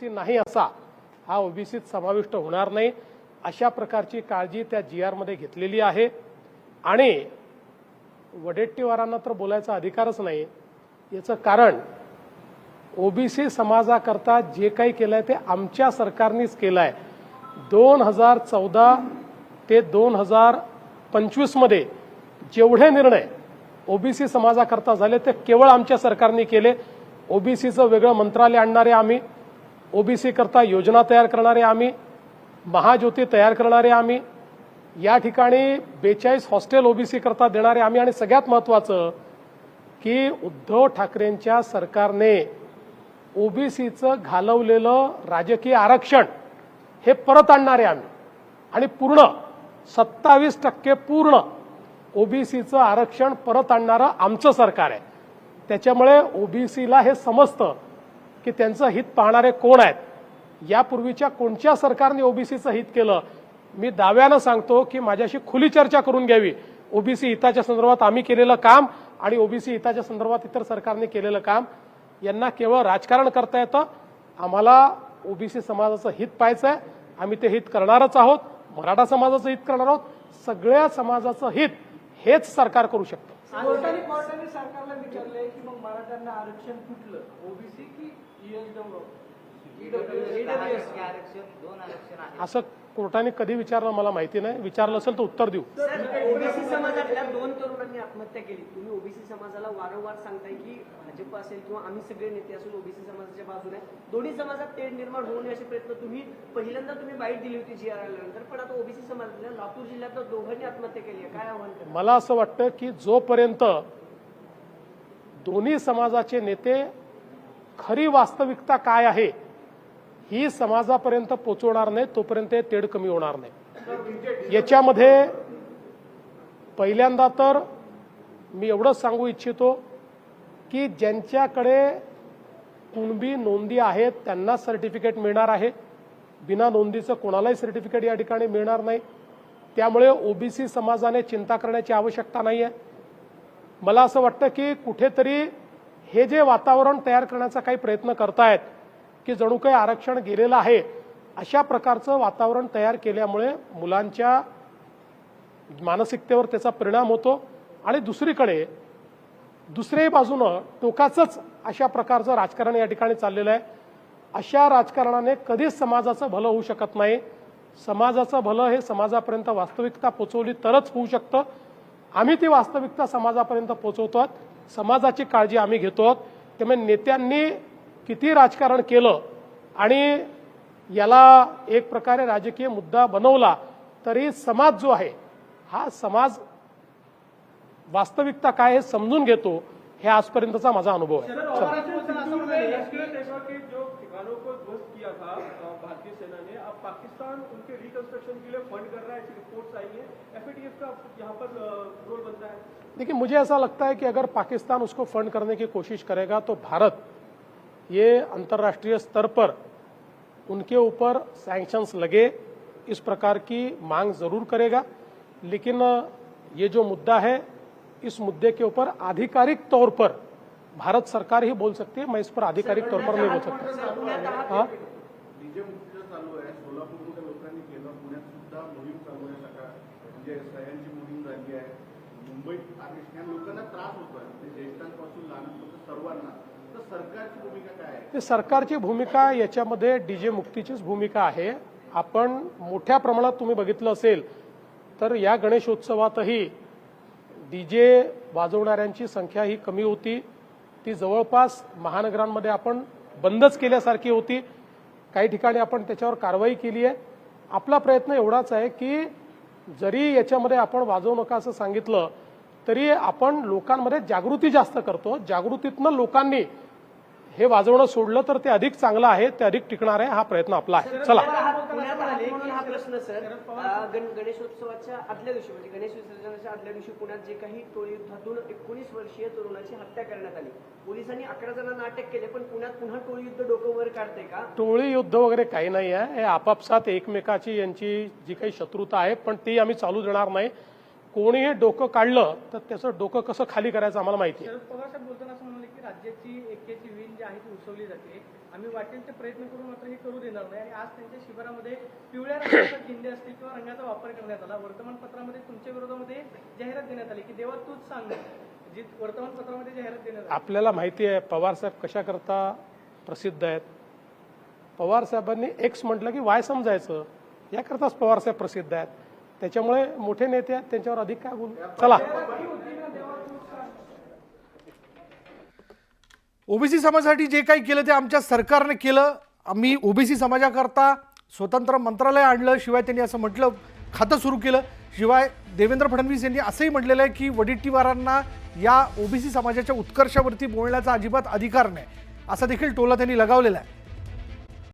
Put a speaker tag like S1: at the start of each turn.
S1: OBC नाही असा, हा ओबीसीत समाविष्ट होणार नाही अशा प्रकारची काळजी त्या GR मध्ये घेतलेली आहे। आणि वडेट्टीवारांना तर बोलायचा अधिकारच नाही। याचं कारण ओबीसी समाजाकरता जे काही केलंय ते आमच्या सरकारनेच केलंय। 2014 ते 2025 मध्ये जेवढे निर्णय ओबीसी समाजाकरता झाले ते केवळ आमच्या सरकारने केले। ओबीसीचं वेगळं मंत्रालय आणणारे आम्ही, ओबीसी करता योजना तयार करणारे आम्ही, महाज्योती तयार करणारे आम्ही, या ठिकाणी 42 हॉस्टेल ओबीसी करता देणारे आम्ही, आणि सगळ्यात महत्त्वाचं की उद्धव ठाकरेंच्या सरकारने ओबीसीचं घालवलेलं राजकीय आरक्षण हे परत आणणारे आम्ही, आणि पूर्ण 27% पूर्ण ओबीसीचं आरक्षण परत आणणारं आमचं सरकार आहे। त्याच्यामुळे ओबीसीला हे समजतं की त्यांचं हित पाहणारे कोण आहेत। यापूर्वीच्या कोणत्या सरकारने ओबीसीचं हित केलं? मी दाव्यानं सांगतो की माझ्याशी खुली चर्चा करून घ्यावी। ओबीसी हिताच्या संदर्भात आम्ही केलेलं काम आणि ओबीसी हिताच्या संदर्भात इतर सरकारने केलेलं काम यांना केवळ राजकारण करता येतं। आम्हाला ओबीसी समाजाचं हित पाहायचं आहे, आम्ही ते हित करणारच आहोत। मराठा समाजाचं हित करणार आहोत, सगळ्या समाजाचं हित हेच सरकार करू शकतं।
S2: कोर्टाने सरकारला विचारले की मग मराठ्यांना आरक्षण कुठलं, ओबीसी की
S1: असं कोर्टाने कधी विचारलं मला माहिती नाही, विचारलं असेल तर उत्तर देऊ।
S2: ओबीसी समाजातल्या 2 तरुणांनी आत्महत्या केली। तुम्ही ओबीसी समाजाला वारंवार सांगताय की भाजप असेल किंवा आम्ही सगळे नेते असून ओबीसी समाजाच्या बाजूने दोन्ही समाजात तेढ निर्माण होऊ नये असे प्रयत्न तुम्ही पहिल्यांदा बाईट दिली होती GR आल्यानंतर, पण आता ओबीसी समाजातल्या लातूर जिल्ह्यातल्या दोघांनी आत्महत्या केली आहे, काय आव्हान करणार?
S1: मला असं वाटतं की जोपर्यंत दोन्ही समाजाचे नेते खरी वास्तविकता काय आहे ही समाजापर्यंत पोहोचवणार नाही तोपर्यंत तेढ कमी होणार नाही। याच्यामध्ये पहिल्यांदा तर मी एवढंच सांगू इच्छितो की ज्यांच्याकडे कुणबी नोंदी आहेत त्यांना सर्टिफिकेट मिळणार आहे, बिना नोंदीचं कोणालाही सर्टिफिकेट या ठिकाणी मिळणार नाही। त्यामुळे ओबीसी समाजाने चिंता करण्याची आवश्यकता नाही आहे। मला असं वाटतं की कुठेतरी हे जे वातावरण तयार करण्याचा काही प्रयत्न करतायत की जणू काही आरक्षण गेलेलं आहे, अशा प्रकारचं वातावरण तयार केल्यामुळे मुलांच्या मानसिकतेवर त्याचा परिणाम होतो। आणि दुसरीकडे दुसऱ्याही बाजूनं टोकाचंच अशा प्रकारचं राजकारण या ठिकाणी चाललेलं आहे। अशा राजकारणाने कधीच समाजाचं भलं होऊ शकत नाही। समाजाचं भलं हे समाजापर्यंत वास्तविकता पोहोचवली तरच होऊ शकतं। आम्ही ती वास्तविकता समाजापर्यंत पोहोचवतो, समाजाची काळजी आम्ही घेतो। त्यामुळे नेत्यांनी किती राजकारण केलं आणि याला एक प्रकारे राजकीय मुद्दा बनवला तरी समाज जो आहे हा समाज वास्तविकता काय हे समजून घेतो, हे आजपर्यंतचा माझा अनुभव आहे।
S3: जो ठिकानों को ध्वस्त किया था भारतीय सेना ने, अब पाकिस्तान उनके रिकंस्ट्रक्शन के लिए फंड कर रहा है, ऐसी रिपोर्ट्स आई है, FATF का यहाँ पर रोल बनता है?
S1: देखिए, मुझे ऐसा लगता है कि अगर पाकिस्तान उसको फंड करने की कोशिश करेगा तो भारत ये अंतर्राष्ट्रीय स्तर पर उनके ऊपर सैंक्शंस लगे इस प्रकार की मांग जरूर करेगा। लेकिन ये जो मुद्दा है, इस मुद्दे के ऊपर आधिकारिक तौर पर भारत सरकार ही बोल सकती है, मैं इस पर आधिकारिक तौर पर नहीं बोल सकता। हाँ,
S4: डीजे मुक्तीचं चालू आहे, सोलापूरमध्ये लोकांनी केलं, पुण्यात सुद्धा मोहीम चालू आहे, म्हणजे सह्यांची मोहीम झाली आहे। मुंबईत या लोकांना त्रास होतोय, ज्येष्ठांपासून लहानांपासून सर्वांना, तर सरकारची भूमिका काय आहे?
S1: सरकारची भूमिका याच्यामध्ये डीजे मुक्तीचीच भूमिका आहे। आपण मोठ्या प्रमाणात तुम्ही बघितलं असेल तर या गणेशोत्सवातही डीजे वाजवणाऱ्यांची संख्या ही कमी होती, ती जवळपास महानगरांमध्ये आपण बंदच केल्यासारखी होती। काही ठिकाणी आपण त्याच्यावर कारवाई केली आहे। आपला प्रयत्न एवढाच आहे की जरी याच्यामध्ये आपण वाजवू नका असं सांगितलं तरी आपण लोकांमध्ये जागृती जास्त करतो। जागृतीतनं लोकांनी हे वाजवणं सोडलं तर ते अधिक चांगलं आहे, ते अधिक टिकणार आहे, हा प्रयत्न आपला आहे। चला,
S2: हा प्रश्न सर, गणेशोत्सवाच्या आदल्या दिवशी म्हणजे गणेश विसर्जनाच्या आदल्या दिवशी पुण्यात जे काही टोळी युद्धातून 19 वर्षीय तरुणाची हत्या करण्यात आली, पोलिसांनी 11 जणांना अटक केली, पण पुण्यात पुन्हा टोळी युद्ध डोकं वर काढते का?
S1: टोळी युद्ध वगैरे काही नाही आहे, हे आपापसात एकमेकाची यांची जी काही शत्रुता आहे पण ती आम्ही चालू देणार नाही। कोणीही डोकं काढलं तर त्याचं डोकं कसं खाली करायचं आम्हाला माहिती आहे।
S3: शरद पवार साहेब बोलताना असं म्हणाले की राज्याची एकेची वीण जी आहे ती उसवली जाते,
S5: आम्ही वाटेल ते प्रयत्न करून मात्र हे करू देणार नाही. आणि आज त्यांच्या शिबिरामध्ये पिवळ्या रंगाचा झेंडे असतील किंवा रंगाचा वापर करण्यात आला. वर्तमानपत्रामध्ये तुमच्या विरोधामध्ये जाहिरात देण्यात आली की देवा तूच सांग, जी वर्तमानपत्रामध्ये जाहिरात देण्यात आली.
S1: आपल्याला माहिती आहे पवार साहेब कशा करता प्रसिद्ध आहेत. पवार साहेबांनी एक्स म्हटलं की वाय समजायचं, याकरताच पवार साहेब प्रसिद्ध आहेत. त्याच्यामुळे मोठे नेते आहेत, त्यांच्यावर अधिक काय बोलू. चला,
S6: ओबीसी समाजासाठी जे काही केलं ते आमच्या सरकारने केलं. आम्ही ओबीसी समाजाकरता स्वतंत्र मंत्रालय आणलं. शिवाय त्यांनी असं म्हटलं खातं सुरू केलं. शिवाय देवेंद्र फडणवीस यांनी असंही म्हटलेलं आहे की वडेट्टीवारांना या ओबीसी समाजाच्या उत्कर्षावरती बोलण्याचा अजिबात अधिकार नाही, असा देखील टोला त्यांनी लगावलेला आहे.